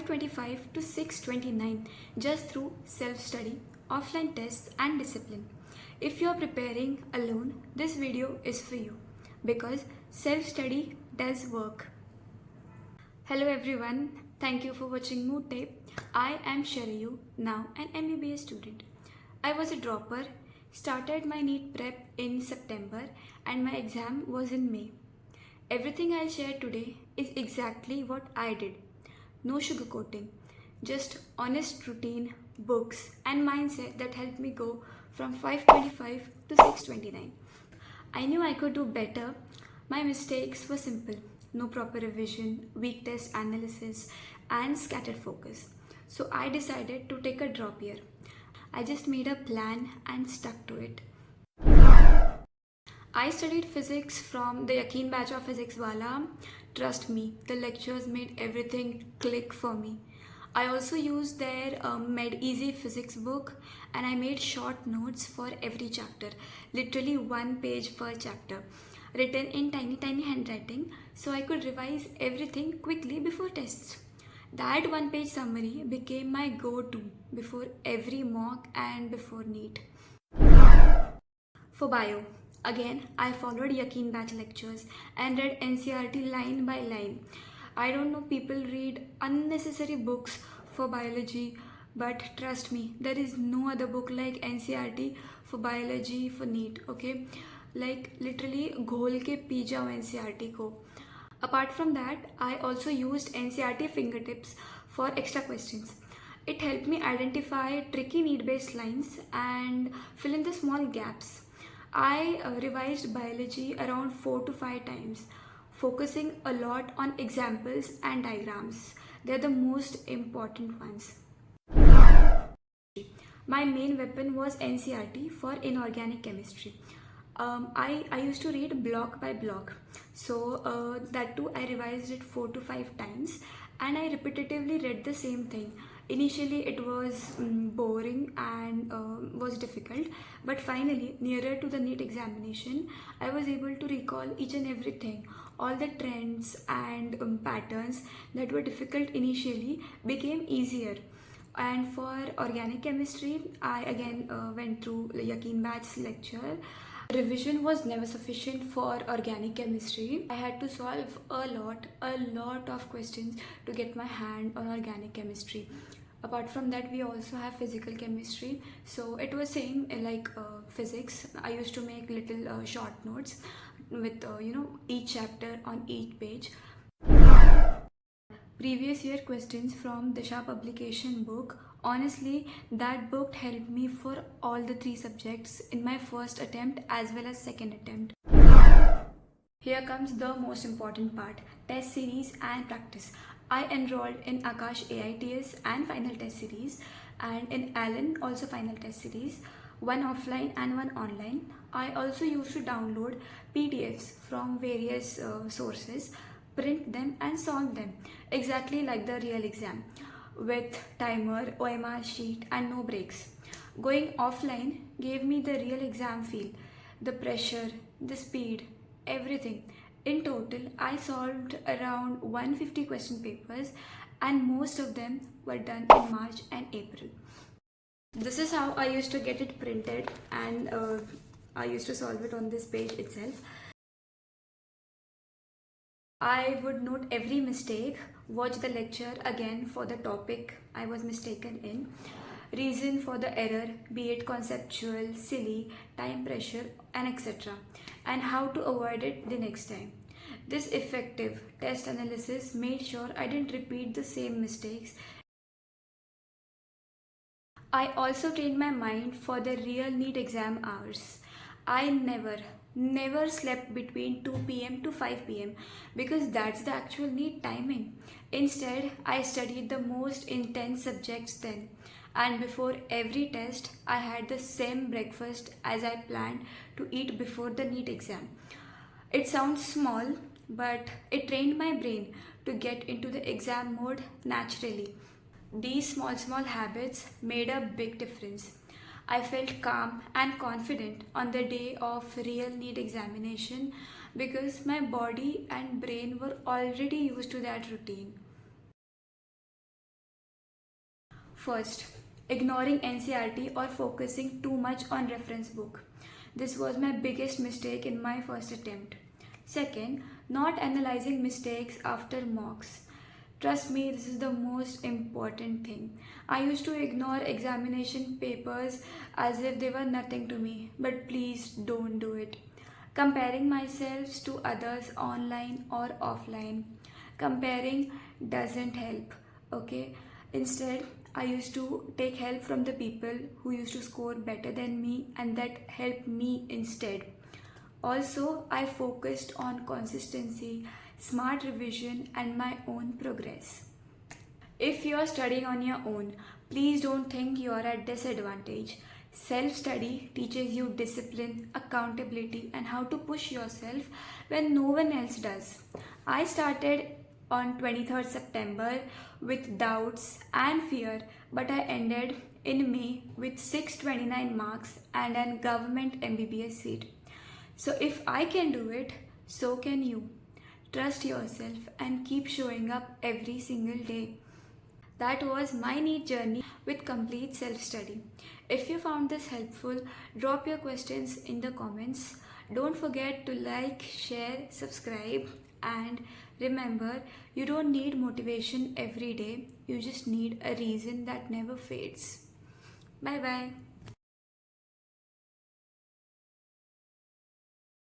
5:25 to 6:29 just through self-study, offline tests and discipline. If you are preparing alone, this video is for you because self-study does work. Hello everyone, thank you for watching Mood Tape. I am Sharayu, now an MBBS student. I was a dropper, started my NEET prep in September and my exam was in May. Everything I'll share today is exactly what I did. No sugarcoating, just honest routine, books and mindset that helped me go from 5:25 to 6:29. I knew I could do better. My mistakes were simple. No proper revision, weak test analysis and scattered focus. So I decided to take a drop year. I just made a plan and stuck to it. I studied physics from the Yakeen batch of Physics Wala. Trust me, the lectures made everything click for me. I also used their Med Easy physics book and I made short notes for every chapter, literally 1 page per chapter, written in tiny handwriting so I could revise everything quickly before tests. That 1-page summary became my go-to before every mock and before NEET. For bio, again, I followed Yakeen batch lectures and read NCERT line by line. I don't know, people read unnecessary books for biology, but trust me, there is no other book like NCERT for biology for NEET, okay? Like literally, घोल के P जाओ NCERT को. Apart from that, I also used NCERT fingertips for extra questions. It helped me identify tricky need-based lines and fill in the small gaps. I revised biology around 4 to 5 times, focusing a lot on examples and diagrams. They're the most important ones. My main weapon was NCERT for inorganic chemistry. I used to read block by block, so that too I revised it 4 to 5 times and I repetitively read the same thing. Initially it was boring and was difficult, but finally nearer to the NEET examination I was able to recall each and everything. All the trends and patterns that were difficult initially became easier. And for organic chemistry, I again went through Yakeen batch's lecture. Revision was never sufficient for organic chemistry. I had to solve a lot of questions to get my hand on organic chemistry. Apart from that, we also have physical chemistry, so it was same like physics. I used to make little short notes with each chapter on each page. Previous year questions from Disha publication book. Honestly, that book helped me for all the 3 subjects in my first attempt as well as second attempt. Here comes the most important part, test series and practice. I enrolled in Akash AITS and final test series, and in Allen also final test series, one offline and one online. I also used to download PDFs from various sources, print them and solve them exactly like the real exam, with timer, OMR sheet and no breaks. Going offline gave me the real exam feel, the pressure, the speed, everything. In total, I solved around 150 question papers and most of them were done in March and April. This is how I used to get it printed, and I used to solve it on this page itself. I would note every mistake, watch the lecture again for the topic I was mistaken in, reason for the error, be it conceptual, silly, time pressure and etc. and how to avoid it the next time. This effective test analysis made sure I didn't repeat the same mistakes. I also trained my mind for the real NEET exam hours. I never slept between 2 p.m. to 5 p.m. because that's the actual NEET timing. Instead, I studied the most intense subjects then. And before every test, I had the same breakfast as I planned to eat before the NEET exam. It sounds small, but it trained my brain to get into the exam mode naturally. These small habits made a big difference. I felt calm and confident on the day of real NEET examination because my body and brain were already used to that routine. First, ignoring NCERT or focusing too much on reference book. This was my biggest mistake in my first attempt. Second, not analyzing mistakes after mocks. Trust me, this is the most important thing. I used to ignore examination papers as if they were nothing to me, but please don't do it. Comparing myself to others online or offline. Comparing doesn't help, okay? Instead, I used to take help from the people who used to score better than me, and that helped me instead. Also, I focused on consistency, smart revision, and my own progress. If you are studying on your own, please don't think you are at disadvantage. Self-study teaches you discipline, accountability, and how to push yourself when no one else does. I started on 23rd September with doubts and fear, but I ended in May with 629 marks and a government MBBS seat. So if I can do it, so can you. Trust yourself and keep showing up every single day. That was my NEET journey with complete self-study. If you found this helpful, drop your questions in the comments. Don't forget to like, share, subscribe, and remember, you don't need motivation every day. You just need a reason that never fades. Bye bye.